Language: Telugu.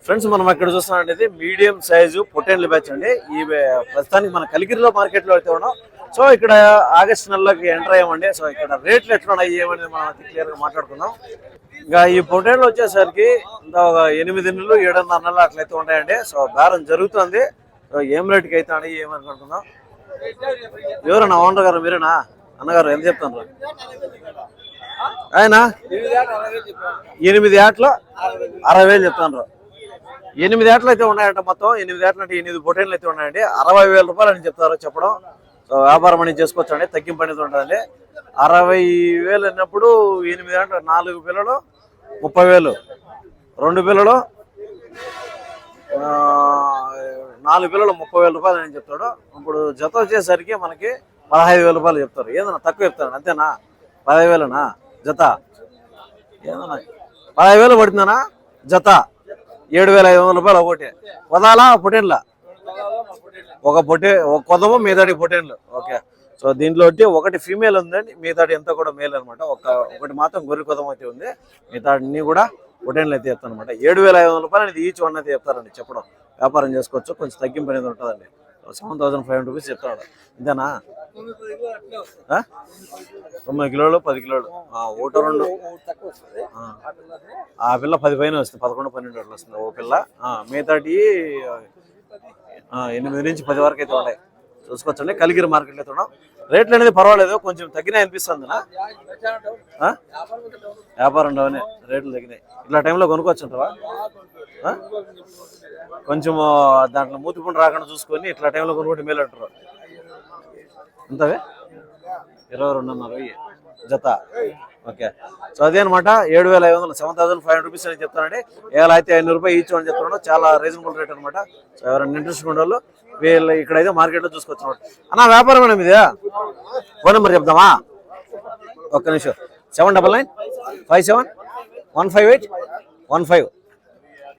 ఫ్రెండ్స్ మనం ఇక్కడ చూస్తున్నాం మీడియం సైజు పొటేన్లు బ్యాచ్ అండి. ఈ ప్రస్తుతానికి మన కలికిరిలో మార్కెట్లో అయితే ఉన్నాం. సో ఇక్కడ ఆగస్టు నెలలోకి ఎంటర్ అయ్యామండి. సో ఇక్కడ రేట్లు ఎట్లా ఉన్నాయి ఏమనేది మనం క్లియర్ గా మాట్లాడుకుందాం. ఇంకా ఈ పొటేన్లు వచ్చేసరికి ఒక 8 నెలలు 7.5 నెలలు అట్లయితే ఉంటాయండి. సో బేరం జరుగుతుంది. సో ఏం రేటుకి అయితే అని ఏమని అనుకుందాం. ఎవరన్నా ఓనర్ గారు మీరేనా? అన్నగారు ఎంత చెప్తాను? ఆయన 8 ఏట్లు 60,000 చెప్తాను. 8 ఏట్లు అయితే ఉన్నాయంట. మొత్తం 8 ఏట్లు అంటే 8 పొటేన్లు అయితే ఉన్నాయండి. 60,000 రూపాయలు అని చెప్తారు చెప్పడం. సో వ్యాపారం అనేది చేసుకోవచ్చు అండి, తగ్గింపు అనేది ఉంటుందండి. 60,000 అన్నప్పుడు 8 అంటే 4 పిల్లలు 30,000, 2 పిల్లలు 4 పిల్లలు 30,000 రూపాయలు అని చెప్తాడు. ఇప్పుడు జత వచ్చేసరికి మనకి 15,000 రూపాయలు చెప్తారు. ఏదన్నా తక్కువ చెప్తారు అంతేనా? 15,000నా జత? ఏదన్నా 15,000 పడుతుందనా జత? 7,500 రూపాయలు ఒకటి. పొదాలా పొటేన్లా? ఒక కొదము మీదటి పొటేన్లు. ఓకే. సో దీంట్లో ఒకటి ఫీమేల్ ఉందండి, మిగతాటి ఎంత కూడా మేల్ అనమాట. ఒకటి మాత్రం గొర్రె కొదం అయితే ఉంది, మిగతాన్ని కూడా పొటేన్లు అయితే చెప్తాను అనమాట. 7,500 రూపాయలు అనేది ఈచ్ వన్ అయితే చెప్తారండి చెప్పడం. వ్యాపారం చేసుకోవచ్చు, కొంచెం తగ్గింపు అనేది ఉంటుందండి. 7,500 రూపీస్ చెప్తాడు. ఇంతేనా? 9 కిలోలు 10 కిలోలు ఒకటో 2. ఆ పిల్ల 10 పైన వస్తుంది, 11, 12 అట్లా వస్తుంది ఓ పిల్ల. మిగతాటి 8 నుంచి 10 వరకు అయితే ఉంటాయి. చూసుకోవచ్చండి. కలిగిరి మార్కెట్ అయితే ఉన్నాం. రేట్లు అనేది పర్వాలేదు, కొంచెం తగ్గినాయి అనిపిస్తుంది. వ్యాపారం ఉండవని రేట్లు తగ్గినాయి. ఇట్లా టైంలో కొనుక్కోవచ్చు అంటావా? కొంచెం దాంట్లో మూతిపుండు రాకుండా చూసుకొని ఇట్లా టైంలో కొనుక్కుంటే మేలు అంటారు. ఎంతవే? 22,500 జత. ఓకే. సో అదే అనమాట. 7,500, 7,500 రూపీస్ అని చెప్తానండి. ఏలా అయితే 500 రూపాయలు ఈచ్ అని చెప్తున్నాడు. చాలా రీజనబుల్ రేట్ అనమాట. సో ఎవరైనా ఇంట్రెస్ట్ ఉండే వాళ్ళు వీళ్ళు ఇక్కడైతే మార్కెట్లో చూసుకోవచ్చు అనమాట. అన్న వ్యాపారం అనేది ఇదే. ఫోన్ నెంబర్ చెప్దామా? ఒక్క నిమిషం. 799 57 158 15.